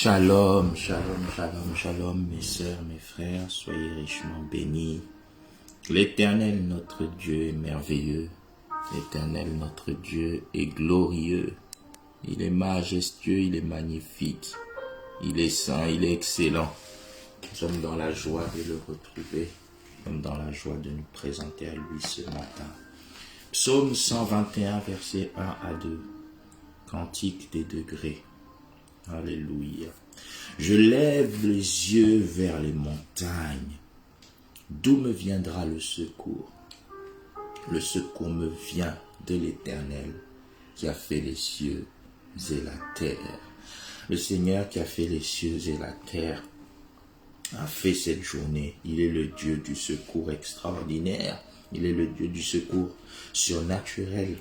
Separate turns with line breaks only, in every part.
Shalom, shalom, shalom, shalom, mes sœurs, mes frères, soyez richement bénis. L'Éternel, notre Dieu, est merveilleux. L'Éternel, notre Dieu, est glorieux. Il est majestueux, il est magnifique. Il est saint, il est excellent. Nous sommes dans la joie de le retrouver. Nous sommes dans la joie de nous présenter à lui ce matin. Psaume 121, versets 1 à 2. Cantique des degrés. Alléluia. Je lève les yeux vers les montagnes. D'où me viendra le secours? Le secours me vient de l'Éternel qui a fait les cieux et la terre. Le Seigneur qui a fait les cieux et la terre a fait cette journée. Il est le Dieu du secours extraordinaire. Il est le Dieu du secours surnaturel.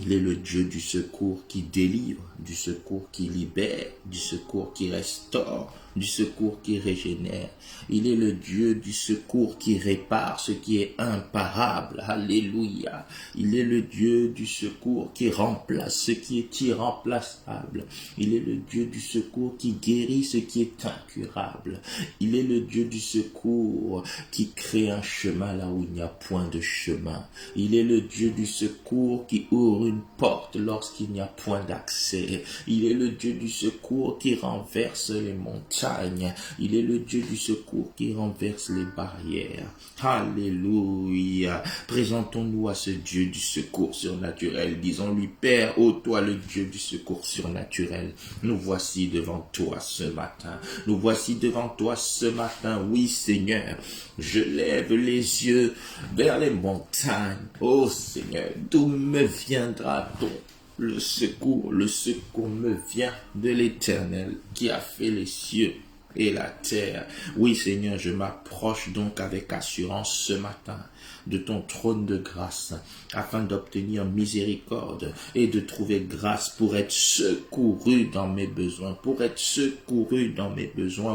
Il est le Dieu du secours qui délivre, du secours qui libère, du secours qui restaure, du secours qui régénère. Il est le Dieu du secours qui répare ce qui est imparable. Alléluia. Il est le Dieu du secours qui remplace ce qui est irremplaçable. Il est le Dieu du secours qui guérit ce qui est incurable. Il est le Dieu du secours qui crée un chemin là où il n'y a point de chemin. Il est le Dieu du secours qui ouvre une porte lorsqu'il n'y a point d'accès. Il est le Dieu du secours qui renverse les montagnes. Il est le Dieu du secours qui renverse les barrières. Alléluia. Présentons-nous à ce Dieu du secours surnaturel. Disons-lui, Père, ô toi le Dieu du secours surnaturel, nous voici devant toi ce matin. Nous voici devant toi ce matin. Oui, Seigneur, je lève les yeux vers les montagnes. Ô Seigneur, d'où me viendra-t-on le secours? Le secours me vient de l'Éternel qui a fait les cieux et la terre. Oui, Seigneur, je m'approche donc avec assurance ce matin de ton trône de grâce afin d'obtenir miséricorde et de trouver grâce pour être secouru dans mes besoins,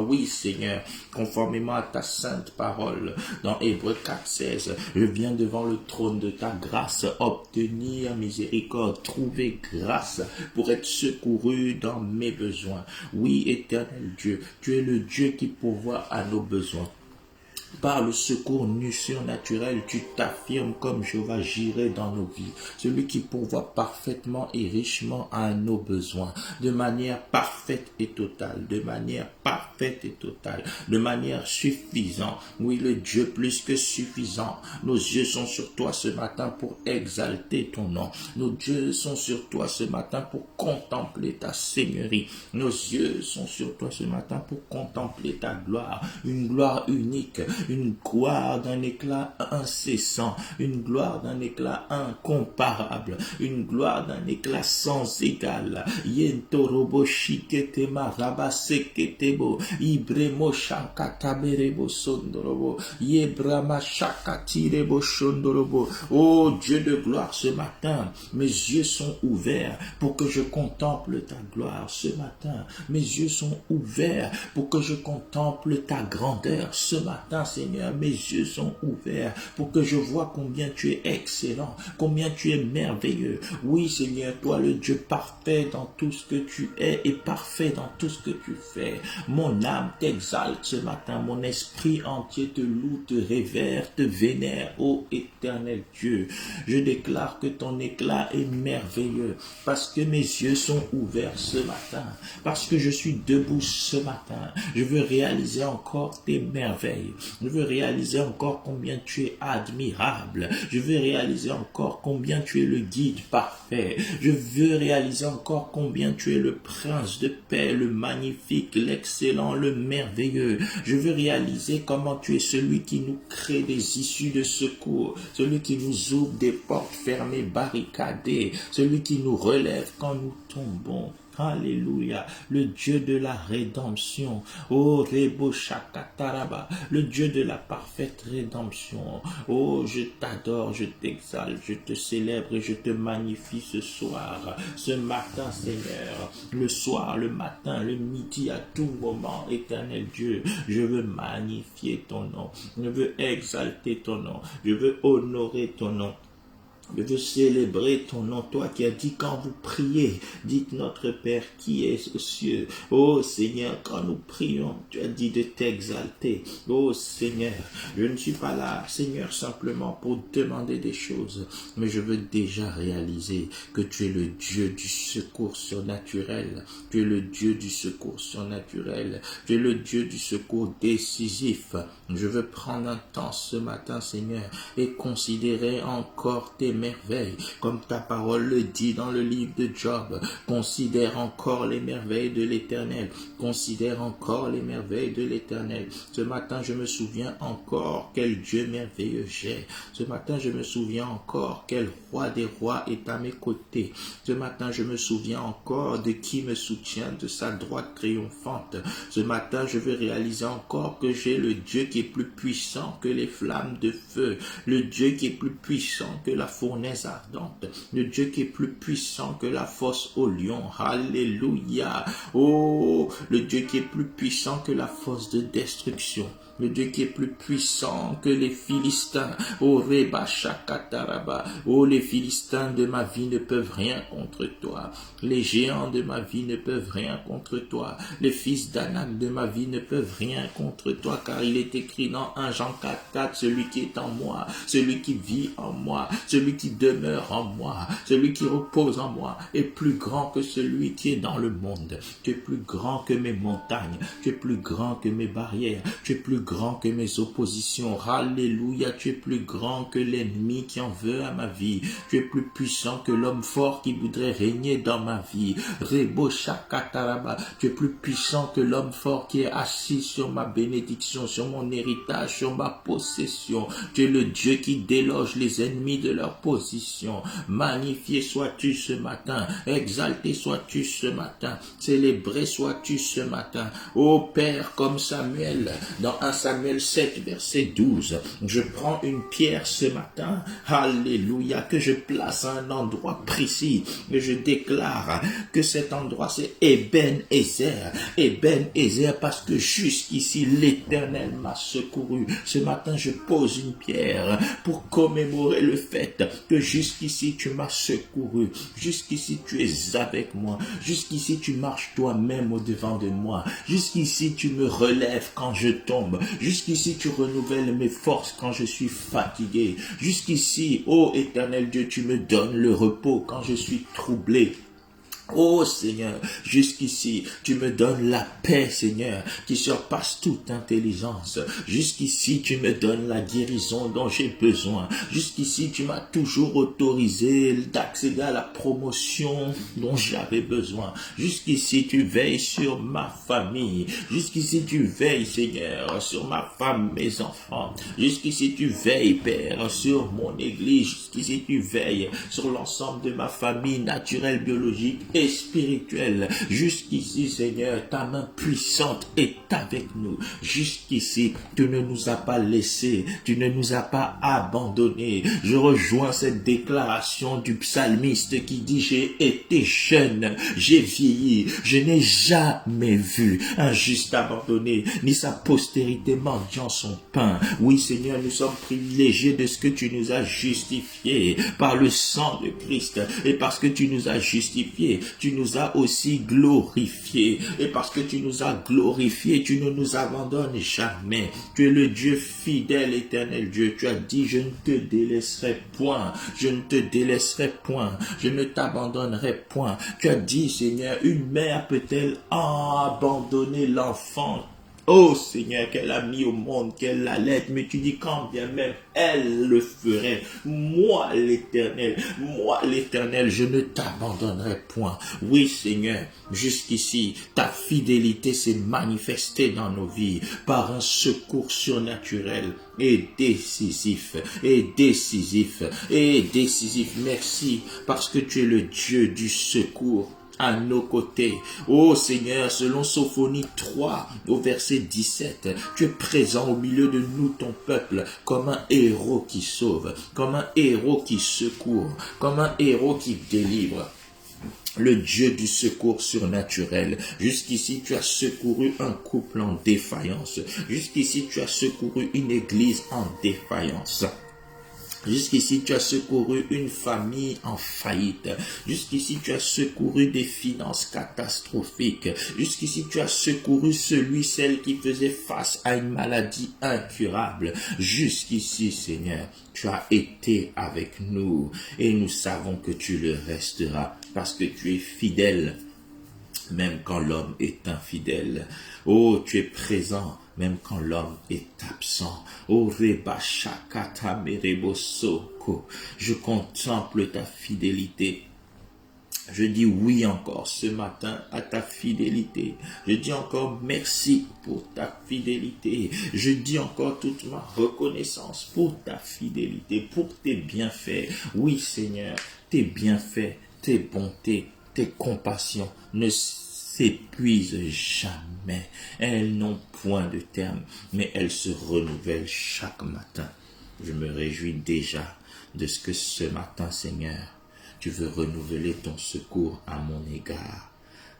Oui, Seigneur, conformément à ta sainte parole dans Hébreux 4:16, je viens devant le trône de ta grâce obtenir miséricorde, trouver grâce pour être secouru dans mes besoins. Oui, Éternel Dieu, tu es le Dieu qui pourvoit à nos besoins. Par le secours surnaturel, tu t'affirmes comme Jéhovah Jireh dans nos vies, celui qui pourvoit parfaitement et richement à nos besoins, de manière parfaite et totale, de manière suffisante. Oui, le Dieu plus que suffisant. Nos yeux sont sur toi ce matin pour exalter ton nom. Nos yeux sont sur toi ce matin pour contempler ta seigneurie. Nos yeux sont sur toi ce matin pour contempler ta gloire, une gloire unique, une gloire d'un éclat incessant, une gloire d'un éclat incomparable, une gloire d'un éclat sans égal. Yentorobo shiketema rabaseketebo, ibremo shankataberebo sondorobo, yebrama shakatirebo shondorobo. Oh Dieu de gloire, ce matin, mes yeux sont ouverts pour que je contemple ta gloire. Ce matin, mes yeux sont ouverts pour que je contemple ta grandeur. Ce matin, Seigneur, mes yeux sont ouverts pour que je vois combien tu es excellent, combien tu es merveilleux. Oui, Seigneur, toi le Dieu parfait dans tout ce que tu es et parfait dans tout ce que tu fais. Mon âme t'exalte ce matin, mon esprit entier te loue, te révère, te vénère, ô éternel Dieu. Je déclare que ton éclat est merveilleux parce que mes yeux sont ouverts ce matin, parce que je suis debout ce matin. Je veux réaliser encore tes merveilles. Je veux réaliser encore combien tu es admirable. Je veux réaliser encore combien tu es le guide parfait. Je veux réaliser encore combien tu es le prince de paix, le magnifique, l'excellent, le merveilleux. Je veux réaliser comment tu es celui qui nous crée des issues de secours, celui qui nous ouvre des portes fermées, barricadées, celui qui nous relève quand nous tombons. Alléluia, le Dieu de la rédemption, oh Rebo Shakataraba, le Dieu de la parfaite rédemption. Oh, je t'adore, je t'exalte, je te célèbre et je te magnifie ce soir, ce matin, Seigneur, le soir, le matin, le midi, à tout moment, éternel Dieu, je veux magnifier ton nom, je veux exalter ton nom, je veux honorer ton nom. Je veux célébrer ton nom, toi qui as dit quand vous priez, dites notre Père qui est aux cieux. Oh Seigneur, quand nous prions, tu as dit de t'exalter. Oh Seigneur, je ne suis pas là, Seigneur, simplement pour demander des choses, mais je veux déjà réaliser que tu es le Dieu du secours surnaturel. Tu es le Dieu du secours surnaturel. Tu es le Dieu du secours décisif. Je veux prendre un temps ce matin, Seigneur, et considérer encore tes merveilles, comme ta parole le dit dans le livre de Job. Considère encore les merveilles de l'Éternel. Considère encore les merveilles de l'Éternel. Ce matin, je me souviens encore quel Dieu merveilleux j'ai. Ce matin, je me souviens encore quel roi des rois est à mes côtés. Ce matin, je me souviens encore de qui me soutient de sa droite triomphante. Ce matin, je veux réaliser encore que j'ai le Dieu qui est plus puissant que les flammes de feu, le Dieu qui est plus puissant que la fournaise ardente, le Dieu qui est plus puissant que la fosse au lion. Alléluia. Oh, le Dieu qui est plus puissant que la fosse de destruction. Le Dieu qui est plus puissant que les Philistins. Oh, Reba Shakataraba. Oh, les Philistins de ma vie ne peuvent rien contre toi. Les géants de ma vie ne peuvent rien contre toi. Les fils d'Anak de ma vie ne peuvent rien contre toi, car il est écrit dans 1 Jean 4:4, celui qui est en moi, celui qui vit en moi, celui qui demeure en moi, celui qui repose en moi, est plus grand que celui qui est dans le monde. Tu es plus grand que mes montagnes, tu es plus grand que mes barrières, tu es plus grand que mes oppositions. Alléluia, tu es plus grand que l'ennemi qui en veut à ma vie. Tu es plus puissant que l'homme fort qui voudrait régner dans ma vie. Rebo Shakataraba, tu es plus puissant que l'homme fort qui est assis sur ma bénédiction, sur mon héritage, sur ma possession. Tu es le Dieu qui déloge les ennemis de leur position. Magnifié sois-tu ce matin, exalté sois-tu ce matin, célébré sois-tu ce matin. Ô Père, comme Samuel, dans 1 Samuel 7, verset 12, je prends une pierre ce matin, alléluia, que je place à un endroit précis, et je déclare que cet endroit c'est Eben-Ezer, Eben-Ezer, parce que jusqu'ici l'Éternel m'a secouru. Ce matin je pose une pierre pour commémorer le fait que jusqu'ici tu m'as secouru, jusqu'ici tu es avec moi, jusqu'ici tu marches toi-même au devant de moi, jusqu'ici tu me relèves quand je tombe, jusqu'ici tu renouvelles mes forces quand je suis fatigué, jusqu'ici, ô Éternel Dieu, tu me donnes le repos quand je suis troublé. Oh Seigneur, jusqu'ici, tu me donnes la paix, Seigneur, qui surpasse toute intelligence. Jusqu'ici, tu me donnes la guérison dont j'ai besoin. Jusqu'ici, tu m'as toujours autorisé d'accéder à la promotion dont j'avais besoin. Jusqu'ici, tu veilles sur ma famille. Jusqu'ici, tu veilles, Seigneur, sur ma femme, mes enfants. Jusqu'ici, tu veilles, Père, sur mon église. Jusqu'ici, tu veilles sur l'ensemble de ma famille naturelle, biologique et spirituelle. Jusqu'ici, Seigneur, ta main puissante est avec nous. Jusqu'ici, tu ne nous as pas laissés, tu ne nous as pas abandonnés. Je rejoins cette déclaration du psalmiste qui dit: j'ai été jeune, j'ai vieilli, je n'ai jamais vu un juste abandonné, ni sa postérité mendiant son pain. Oui, Seigneur, nous sommes privilégiés de ce que tu nous as justifiés par le sang de Christ, et parce que tu nous as justifiés, tu nous as aussi glorifiés. Et parce que tu nous as glorifiés, tu ne nous abandonnes jamais. Tu es le Dieu fidèle, éternel Dieu. Tu as dit: je ne te délaisserai point. Je ne te délaisserai point. Je ne t'abandonnerai point. Tu as dit, Seigneur, une mère peut-elle abandonner l'enfant? Oh Seigneur, qu'elle a mis au monde, qu'elle l'allaite, mais tu dis quand bien même elle le ferait. Moi l'Éternel, je ne t'abandonnerai point. Oui Seigneur, jusqu'ici, ta fidélité s'est manifestée dans nos vies par un secours surnaturel et décisif, Merci parce que tu es le Dieu du secours à nos côtés. Oh Seigneur, selon Sophonie 3, au verset 17, tu es présent au milieu de nous, ton peuple, comme un héros qui sauve, comme un héros qui secourt, comme un héros qui délivre. Le Dieu du secours surnaturel. Jusqu'ici, tu as secouru un couple en défaillance. Jusqu'ici, tu as secouru une église en défaillance. Jusqu'ici, tu as secouru une famille en faillite. Jusqu'ici, tu as secouru des finances catastrophiques. Jusqu'ici, tu as secouru celle qui faisait face à une maladie incurable. Jusqu'ici, Seigneur, tu as été avec nous et nous savons que tu le resteras parce que tu es fidèle. Même quand l'homme est infidèle. Oh, tu es présent, même quand l'homme est absent. Oh, Reba Shakata Merebo Soko. Je contemple ta fidélité. Je dis oui encore ce matin à ta fidélité. Je dis encore merci pour ta fidélité. Je dis encore toute ma reconnaissance pour ta fidélité, pour tes bienfaits. Oui, Seigneur, tes bienfaits, tes bontés, tes compassions ne s'épuisent jamais. Elles n'ont point de terme, mais elles se renouvellent chaque matin. Je me réjouis déjà de ce que ce matin, Seigneur, tu veux renouveler ton secours à mon égard,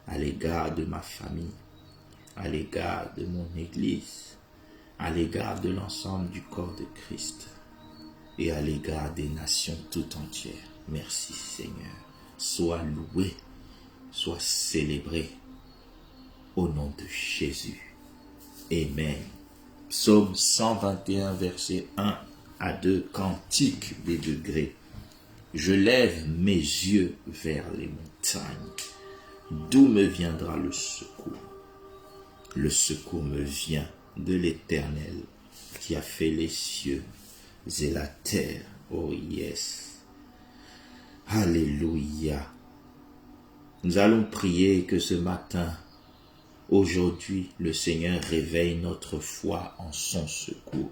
à l'égard de ma famille, à l'égard de mon Église, à l'égard de l'ensemble du corps de Christ et à l'égard des nations tout entières. Merci, Seigneur. Sois loué, sois célébré au nom de Jésus. Amen. Psaume 121, versets 1 à 2, cantique des degrés. Je lève mes yeux vers les montagnes. D'où me viendra le secours? Le secours me vient de l'Éternel qui a fait les cieux et la terre. Oh yes. Alléluia. Nous allons prier que ce matin, aujourd'hui, le Seigneur réveille notre foi en son secours.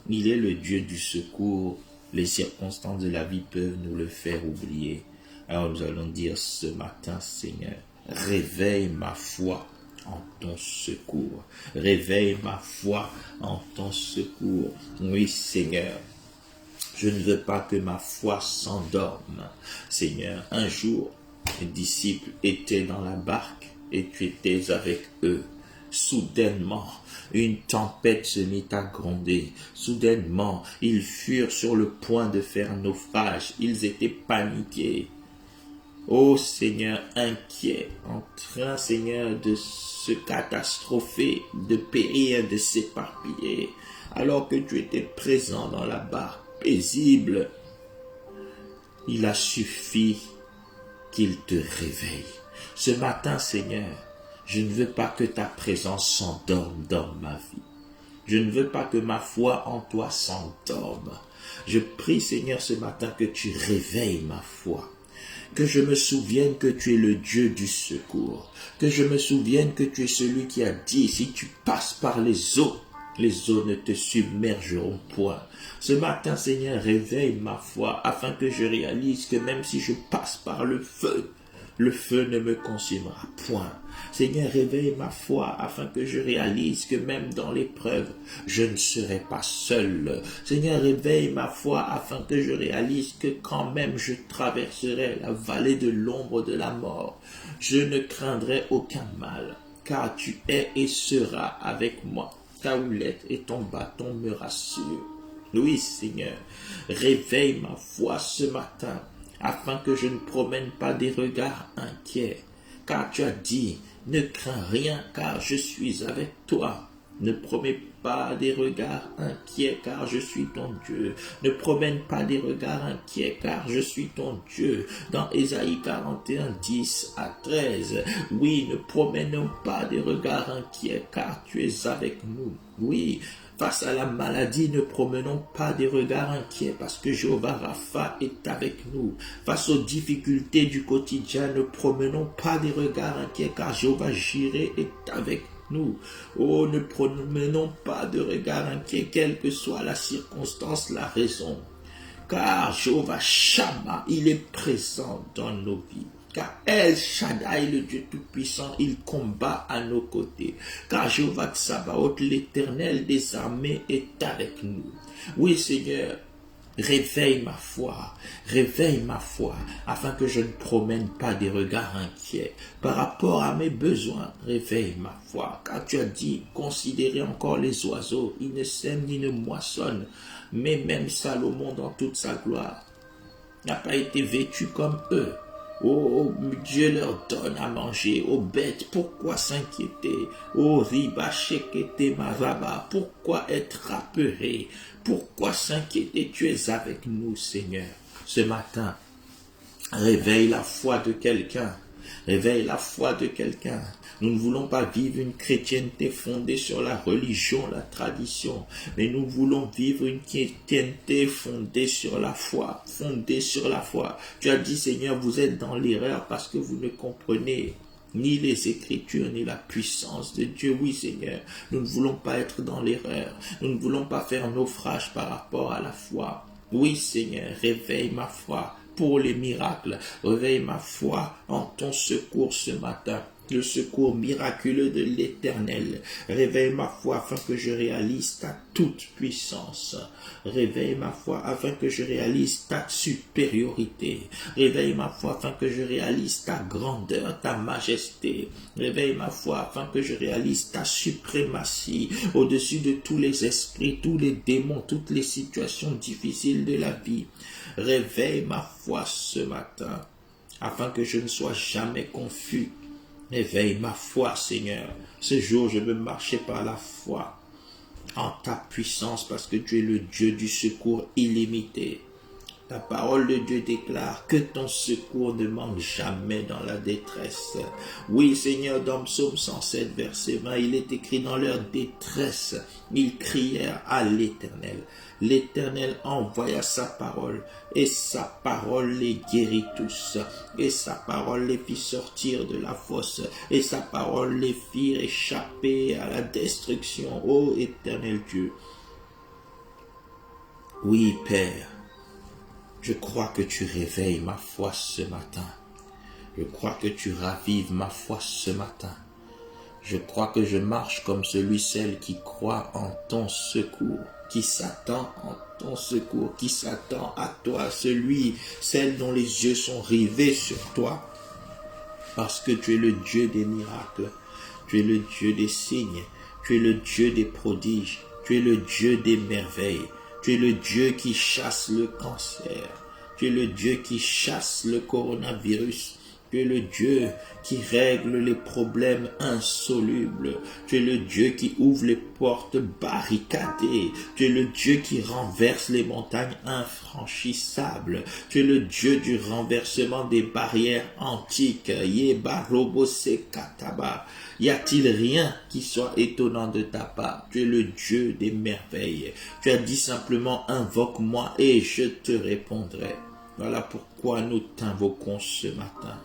Il est le Dieu du secours. Les circonstances de la vie peuvent nous le faire oublier. Alors nous allons dire ce matin, Seigneur, réveille ma foi en ton secours. Réveille ma foi en ton secours. Oui, Seigneur. Je ne veux pas que ma foi s'endorme. Seigneur, un jour, les disciples étaient dans la barque et tu étais avec eux. Soudainement, une tempête se mit à gronder. Soudainement, ils furent sur le point de faire naufrage. Ils étaient paniqués. Ô Seigneur, inquiets, en train, Seigneur, de se catastropher, de périr, de s'éparpiller, alors que tu étais présent dans la barque, paisible. Il a suffi qu'il te réveille. Ce matin, Seigneur, je ne veux pas que ta présence s'endorme dans ma vie. Je ne veux pas que ma foi en toi s'endorme. Je prie, Seigneur, ce matin que tu réveilles ma foi. Que je me souvienne que tu es le Dieu du secours. Que je me souvienne que tu es celui qui a dit, si tu passes par les eaux ne te submergeront point. Ce matin, Seigneur, réveille ma foi afin que je réalise que même si je passe par le feu ne me consumera point. Seigneur, réveille ma foi afin que je réalise que même dans l'épreuve, je ne serai pas seul. Seigneur, réveille ma foi afin que je réalise que quand même je traverserai la vallée de l'ombre de la mort, je ne craindrai aucun mal, car tu es et seras avec moi. Ta houlette et ton bâton me rassurent. Oui, Seigneur, réveille ma foi ce matin, afin que je ne promène pas des regards inquiets, car tu as dit, ne crains rien, car je suis avec toi. Ne promets pas des regards inquiets, car je suis ton Dieu. Ne promène pas des regards inquiets, car je suis ton Dieu. Dans Ésaïe 41, 10 à 13. Oui, ne promènons pas des regards inquiets, car tu es avec nous. Oui, face à la maladie, ne promenons pas des regards inquiets parce que Jéhovah Rapha est avec nous. Face aux difficultés du quotidien, ne promenons pas des regards inquiets car Jéhovah Jireh est avec nous. Oh, ne promenons pas de regards inquiets, quelle que soit la circonstance, la raison. Car Jéhovah Shammah, il est présent dans nos vies. Car El Shaddai, le Dieu Tout-Puissant, il combat à nos côtés. Car Jéhovah Tsabaoth, l'Éternel des armées, est avec nous. Oui, Seigneur, Réveille ma foi, afin que je ne promène pas des regards inquiets par rapport à mes besoins. Réveille ma foi, car tu as dit, considérez encore les oiseaux, ils ne sèment ni ne moissonnent, mais même Salomon dans toute sa gloire n'a pas été vêtu comme eux. Oh, Dieu leur donne à manger aux bêtes, pourquoi s'inquiéter? Oh, riba shekete maraba, pourquoi être apeuré? Pourquoi s'inquiéter? Tu es avec nous, Seigneur. Ce matin, réveille la foi de quelqu'un. Réveille la foi de quelqu'un. Nous ne voulons pas vivre une chrétienté fondée sur la religion, la tradition, mais nous voulons vivre une chrétienté fondée sur la foi, fondée sur la foi. Tu as dit, Seigneur, vous êtes dans l'erreur parce que vous ne comprenez ni les Écritures, ni la puissance de Dieu. Oui, Seigneur, nous ne voulons pas être dans l'erreur. Nous ne voulons pas faire naufrage par rapport à la foi. Oui, Seigneur, réveille ma foi pour les miracles. Réveille ma foi en ton secours ce matin. Le secours miraculeux de l'Éternel. Réveille ma foi afin que je réalise ta toute puissance. Réveille ma foi afin que je réalise ta supériorité. Réveille ma foi afin que je réalise ta grandeur, ta majesté. Réveille ma foi afin que je réalise ta suprématie au-dessus de tous les esprits, tous les démons, toutes les situations difficiles de la vie. Réveille ma foi ce matin afin que je ne sois jamais confus. Réveille ma foi, Seigneur. Ce jour, je veux marcher par la foi en ta puissance parce que tu es le Dieu du secours illimité. Ta parole de Dieu déclare que ton secours ne manque jamais dans la détresse. Oui, Seigneur, dans Psaume 107, verset 20, il est écrit dans leur détresse, ils crièrent à l'Éternel. L'Éternel envoya sa parole, et sa parole les guérit tous, et sa parole les fit sortir de la fosse, et sa parole les fit échapper à la destruction. Ô Éternel Dieu, oui, Père, je crois que tu réveilles ma foi ce matin. Je crois que tu ravives ma foi ce matin. Je crois que je marche comme celle qui croit en ton secours, qui s'attend en ton secours, qui s'attend à toi, celle dont les yeux sont rivés sur toi, parce que tu es le Dieu des miracles, tu es le Dieu des signes, tu es le Dieu des prodiges, tu es le Dieu des merveilles. Tu es le Dieu qui chasse le cancer. Tu es le Dieu qui chasse le coronavirus. Tu es le Dieu qui règle les problèmes insolubles. Tu es le Dieu qui ouvre les portes barricadées. Tu es le Dieu qui renverse les montagnes infranchissables. Tu es le Dieu du renversement des barrières antiques. Y a-t-il rien qui soit étonnant de ta part? Tu es le Dieu des merveilles. Tu as dit simplement, invoque-moi et je te répondrai. Voilà pourquoi nous t'invoquons ce matin.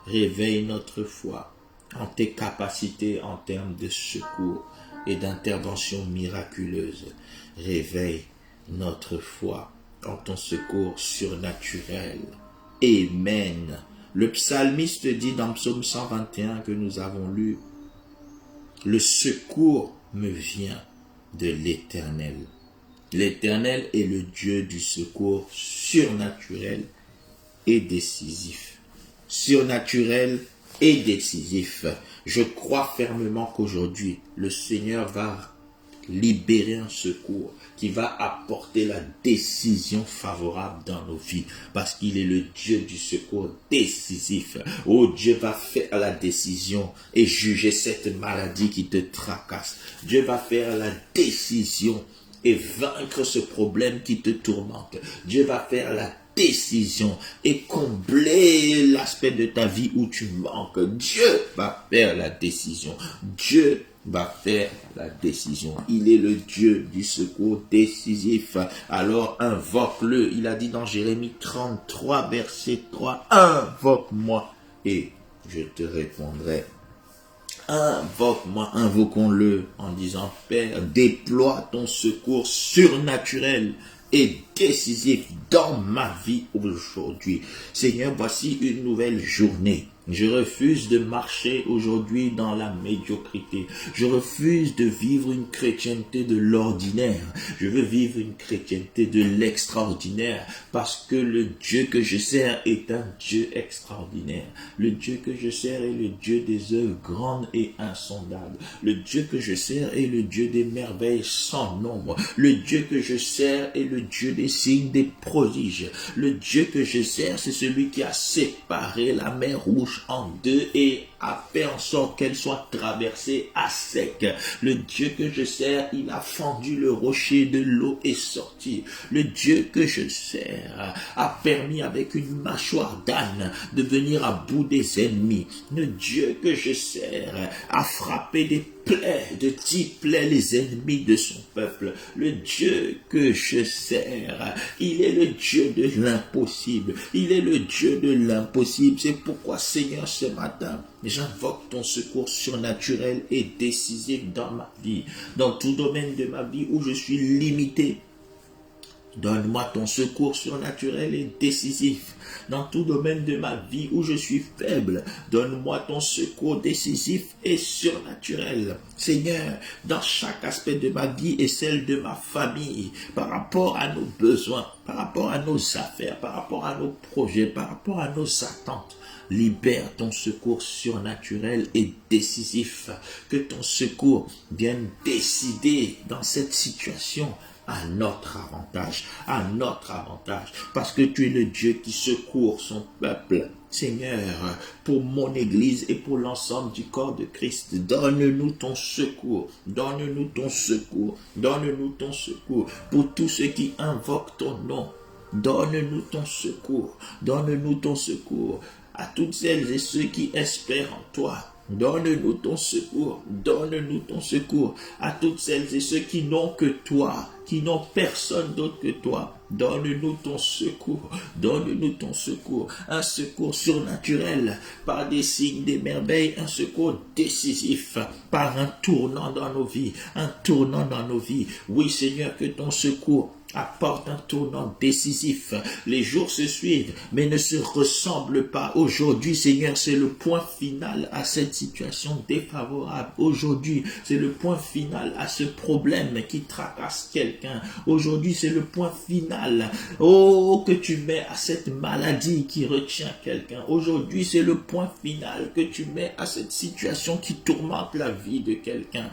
Réveille notre foi en tes capacités en termes de secours et d'intervention miraculeuse. Réveille notre foi en ton secours surnaturel. Amen. Le psalmiste dit dans Psaume 121 que nous avons lu, « Le secours me vient de l'Éternel. » L'Éternel est le Dieu du secours surnaturel et décisif. Surnaturel et décisif. Je crois fermement qu'aujourd'hui, le Seigneur va libérer un secours qui va apporter la décision favorable dans nos vies, parce qu'il est le Dieu du secours décisif. Oh, Dieu va faire la décision et juger cette maladie qui te tracasse. Dieu va faire la décision et vaincre ce problème qui te tourmente. Dieu va faire la décision et combler l'aspect de ta vie où tu manques. Dieu va faire la décision. Dieu va faire la décision. Il est le Dieu du secours décisif. Alors invoque-le. Il a dit dans Jérémie 33, verset 3, invoque-moi et je te répondrai. Invoque-moi, invoquons-le en disant, Père, déploie ton secours surnaturel et décisif dans ma vie aujourd'hui. Seigneur, voici une nouvelle journée. Je refuse de marcher aujourd'hui dans la médiocrité. Je refuse de vivre une chrétienté de l'ordinaire. Je veux vivre une chrétienté de l'extraordinaire parce que le Dieu que je sers est un Dieu extraordinaire. Le Dieu que je sers est le Dieu des œuvres grandes et insondables. Le Dieu que je sers est le Dieu des merveilles sans nombre. Le Dieu que je sers est le Dieu des signes, des prodiges. Le Dieu que je sers, c'est celui qui a séparé la mer Rouge en deux et a fait en sorte qu'elle soit traversée à sec. Le Dieu que je sers, il a fendu le rocher, de l'eau est sortie. Le Dieu que je sers a permis avec une mâchoire d'âne de venir à bout des ennemis. Le Dieu que je sers a frappé des plaies, de 10 plaies les ennemis de son peuple. Le Dieu que je sers, il est le Dieu de l'impossible. Il est le Dieu de l'impossible. C'est pourquoi, Seigneur, ce matin, j'invoque ton secours surnaturel et décisif dans ma vie, dans tout domaine de ma vie où je suis limité. Donne-moi ton secours surnaturel et décisif dans tout domaine de ma vie où je suis faible. Donne-moi ton secours décisif et surnaturel. Seigneur, dans chaque aspect de ma vie et celle de ma famille, par rapport à nos besoins, par rapport à nos affaires, par rapport à nos projets, par rapport à nos attentes, libère ton secours surnaturel et décisif. Que ton secours vienne décider dans cette situation à notre avantage, parce que tu es le Dieu qui secourt son peuple. Seigneur, pour mon Église et pour l'ensemble du corps de Christ, donne-nous ton secours, donne-nous ton secours, donne-nous ton secours, pour tous ceux qui invoquent ton nom, donne-nous ton secours, donne-nous ton secours, à toutes celles et ceux qui espèrent en toi. Donne-nous ton secours, donne-nous ton secours, à toutes celles et ceux qui n'ont que toi, qui n'ont personne d'autre que toi. Donne-nous ton secours, donne-nous ton secours, un secours surnaturel, par des signes, des merveilles, un secours décisif, par un tournant dans nos vies, un tournant dans nos vies. Oui, Seigneur, que ton secours apporte un tournant décisif. Les jours se suivent, mais ne se ressemblent pas. Aujourd'hui, Seigneur, c'est le point final à cette situation défavorable. Aujourd'hui, c'est le point final à ce problème qui tracasse quelqu'un. Aujourd'hui, c'est le point final, oh, que tu mets à cette maladie qui retient quelqu'un. Aujourd'hui, c'est le point final que tu mets à cette situation qui tourmente la vie de quelqu'un.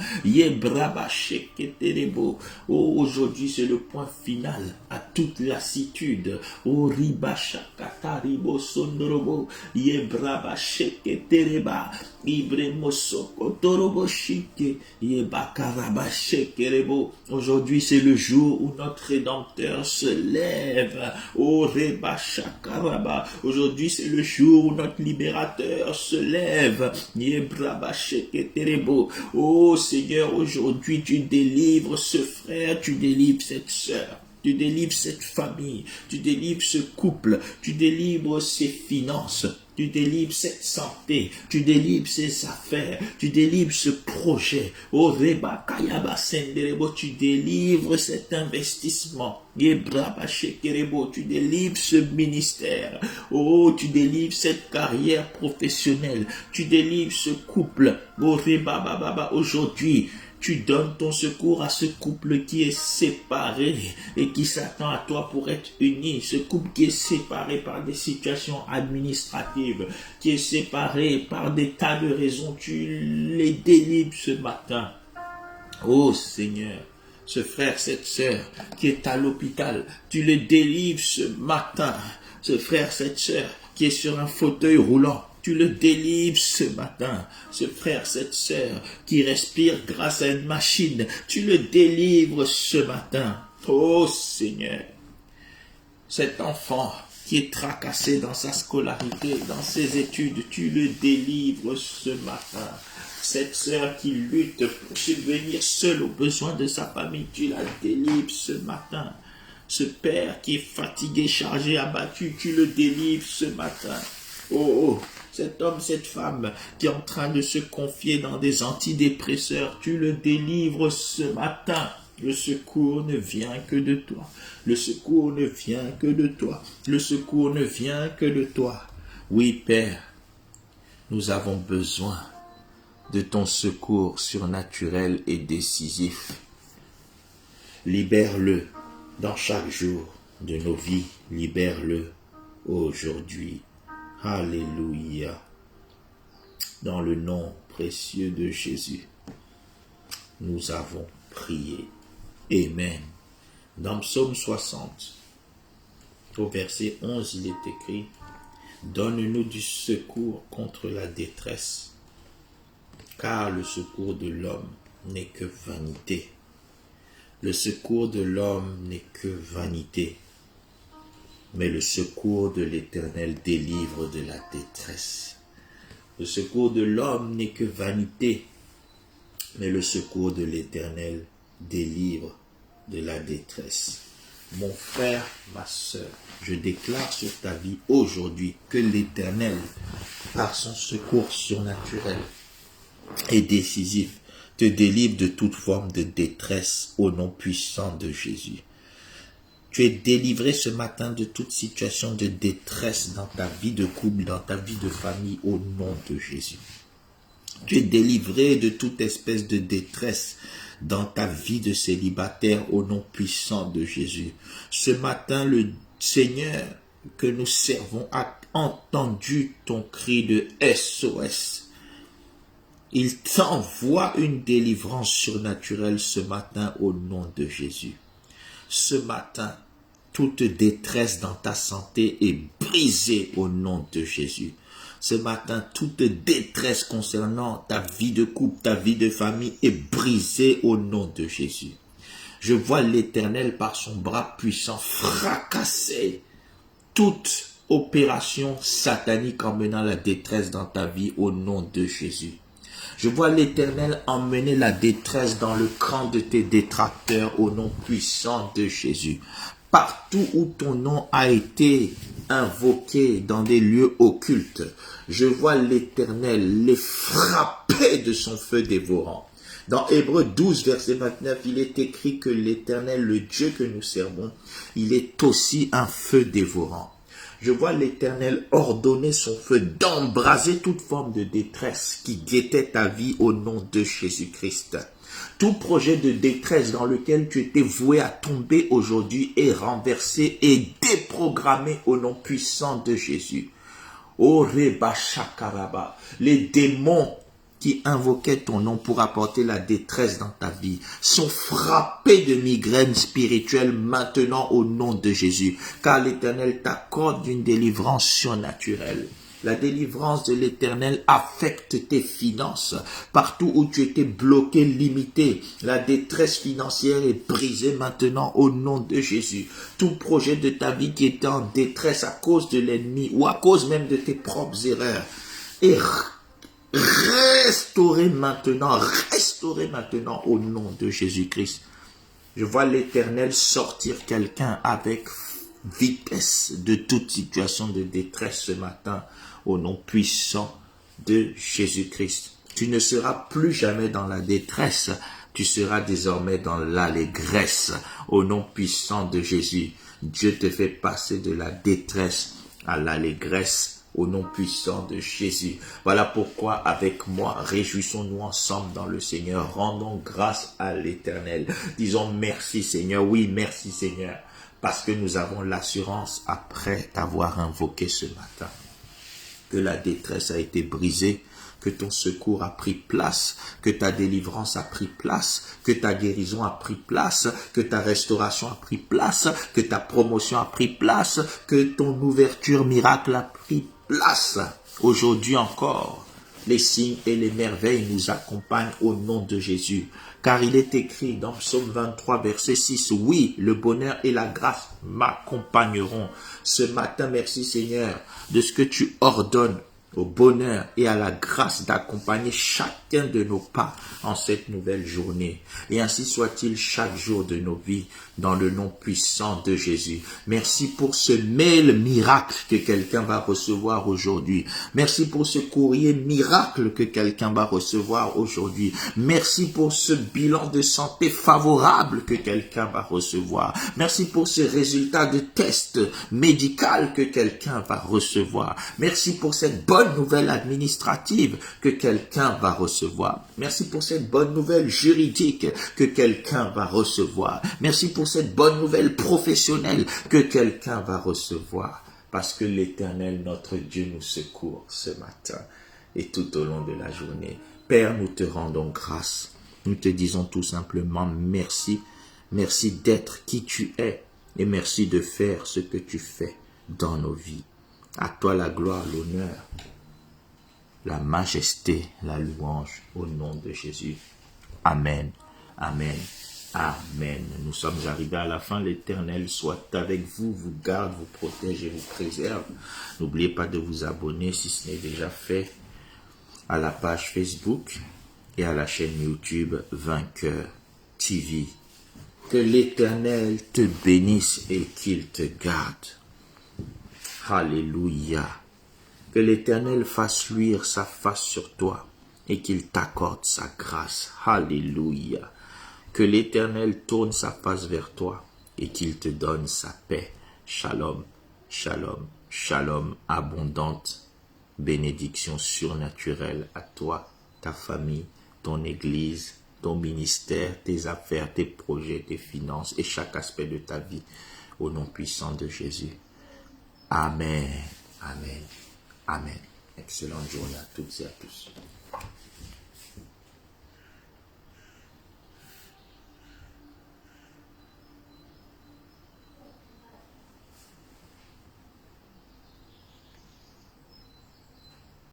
Oh, aujourd'hui, c'est le point final à toute lassitude. Oh, ribashakataribo sondorobo yebrabasheketereba ibremosokotorobo shike yebakarabashekerebo. Aujourd'hui, c'est le jour où notre Rédempteur se lève. Oh, rebashakaraba. Aujourd'hui, c'est le jour où notre Libérateur se lève. Yebrabasheketerebo. Oh, Seigneur, aujourd'hui, tu délivres ce frère, tu délivres cette sœur. Tu délivres cette famille, tu délivres ce couple, tu délivres ses finances, tu délivres cette santé, tu délivres ses affaires, tu délivres ce projet. Oh, Reba Kayaba Senderebo, tu délivres cet investissement. Yebraba Shekerebo, tu délivres ce ministère. Oh, tu délivres cette carrière professionnelle, tu délivres ce couple. Oh, Reba Baba, aujourd'hui, tu donnes ton secours à ce couple qui est séparé et qui s'attend à toi pour être uni. Ce couple qui est séparé par des situations administratives, qui est séparé par des tas de raisons. Tu les délivres ce matin. Oh Seigneur, ce frère, cette sœur qui est à l'hôpital, tu le délivres ce matin. Ce frère, cette sœur qui est sur un fauteuil roulant, tu le délivres ce matin. Ce frère, cette sœur qui respire grâce à une machine, tu le délivres ce matin. Oh Seigneur, cet enfant qui est tracassé dans sa scolarité, dans ses études, tu le délivres ce matin. Cette sœur qui lutte pour subvenir seule aux besoins de sa famille, tu la délivres ce matin. Ce père qui est fatigué, chargé, abattu, tu le délivres ce matin. Oh, cet homme, cette femme qui est en train de se confier dans des antidépresseurs, tu le délivres ce matin. Le secours ne vient que de toi. Le secours ne vient que de toi. Le secours ne vient que de toi. Oui, Père, Nous avons besoin de ton secours surnaturel et décisif. Libère-le dans chaque jour de nos vies. Libère-le aujourd'hui. Alléluia. Dans le nom précieux de Jésus, nous avons prié. Amen. Dans Psaume 60, au verset 11, il est écrit: donne-nous du secours contre la détresse, car le secours de l'homme n'est que vanité. Le secours de l'homme n'est que vanité, mais le secours de l'Éternel délivre de la détresse. Le secours de l'homme n'est que vanité, mais le secours de l'Éternel délivre de la détresse. Mon frère, ma sœur, je déclare sur ta vie aujourd'hui que l'Éternel, par son secours surnaturel et décisif, te délivre de toute forme de détresse au nom puissant de Jésus. Tu es délivré ce matin de toute situation de détresse dans ta vie de couple, dans ta vie de famille, au nom de Jésus. Tu es délivré de toute espèce de détresse dans ta vie de célibataire au nom puissant de Jésus. Ce matin, le Seigneur que nous servons a entendu ton cri de SOS. Il t'envoie une délivrance surnaturelle ce matin au nom de Jésus. Ce matin, toute détresse dans ta santé est brisée au nom de Jésus. Ce matin, toute détresse concernant ta vie de couple, ta vie de famille est brisée au nom de Jésus. Je vois l'Éternel par son bras puissant fracasser toute opération satanique emmenant la détresse dans ta vie au nom de Jésus. Je vois l'Éternel emmener la détresse dans le camp de tes détracteurs au nom puissant de Jésus. Partout où ton nom a été invoqué dans des lieux occultes, je vois l'Éternel les frapper de son feu dévorant. Dans Hébreux 12, verset 29, il est écrit que l'Éternel, le Dieu que nous servons, il est aussi un feu dévorant. Je vois l'Éternel ordonner son feu d'embraser toute forme de détresse qui guettait ta vie au nom de Jésus-Christ. Tout projet de détresse dans lequel tu étais voué à tomber aujourd'hui est renversé et déprogrammé au nom puissant de Jésus. Oh Reba Shakaraba, les démons qui invoquaient ton nom pour apporter la détresse dans ta vie sont frappés de migraines spirituelles maintenant au nom de Jésus, car l'Éternel t'accorde une délivrance surnaturelle. La délivrance de l'Éternel affecte tes finances. Partout où tu étais bloqué, limité, la détresse financière est brisée maintenant au nom de Jésus. Tout projet de ta vie qui était en détresse à cause de l'ennemi ou à cause même de tes propres erreurs est restauré maintenant au nom de Jésus-Christ. Je vois l'Éternel sortir quelqu'un avec vitesse de toute situation de détresse ce matin au nom puissant de Jésus-Christ. Tu ne seras plus jamais dans la détresse, tu seras désormais dans l'allégresse au nom puissant de Jésus. Dieu te fait passer de la détresse à l'allégresse au nom puissant de Jésus. Voilà pourquoi avec moi, réjouissons-nous ensemble dans le Seigneur. Rendons grâce à l'Éternel. Disons merci Seigneur. Oui, merci Seigneur. Parce que nous avons l'assurance après t'avoir invoqué ce matin que la détresse a été brisée, que ton secours a pris place, que ta délivrance a pris place, que ta guérison a pris place, que ta restauration a pris place, que ta promotion a pris place, que ton ouverture miracle a pris place. Aujourd'hui encore, les signes et les merveilles nous accompagnent au nom de Jésus. Car il est écrit dans Psaume 23, verset 6, « Oui, le bonheur et la grâce m'accompagneront. » Ce matin, merci Seigneur de ce que tu ordonnes au bonheur et à la grâce d'accompagner chacun de nos pas en cette nouvelle journée. Et ainsi soit-il chaque jour de nos vies dans le nom puissant de Jésus. Merci pour ce mail miracle que quelqu'un va recevoir aujourd'hui. Merci pour ce courrier miracle que quelqu'un va recevoir aujourd'hui. Merci pour ce bilan de santé favorable que quelqu'un va recevoir. Merci pour ce résultat de test médical que quelqu'un va recevoir. Merci pour cette bonne bonne nouvelle administrative que quelqu'un va recevoir. Merci pour cette bonne nouvelle juridique que quelqu'un va recevoir. Merci pour cette bonne nouvelle professionnelle que quelqu'un va recevoir. Parce que l'Éternel, notre Dieu, nous secourt ce matin et tout au long de la journée. Père, nous te rendons grâce. Nous te disons tout simplement merci. Merci d'être qui tu es et merci de faire ce que tu fais dans nos vies. À toi la gloire, l'honneur, la majesté, la louange au nom de Jésus. Amen, amen, amen. Nous sommes arrivés à la fin. L'Éternel soit avec vous, vous garde, vous protège et vous préserve. N'oubliez pas de vous abonner si ce n'est déjà fait à la page Facebook et à la chaîne YouTube Vainqueur TV. Que l'Éternel te bénisse et qu'il te garde. Alléluia. Que l'Éternel fasse luire sa face sur toi et qu'il t'accorde sa grâce. Alléluia. Que l'Éternel tourne sa face vers toi et qu'il te donne sa paix. Shalom, shalom, shalom abondante. Bénédiction surnaturelle à toi, ta famille, ton église, ton ministère, tes affaires, tes projets, tes finances et chaque aspect de ta vie au nom puissant de Jésus. Amen, amen, amen. Excellente journée à toutes et à tous.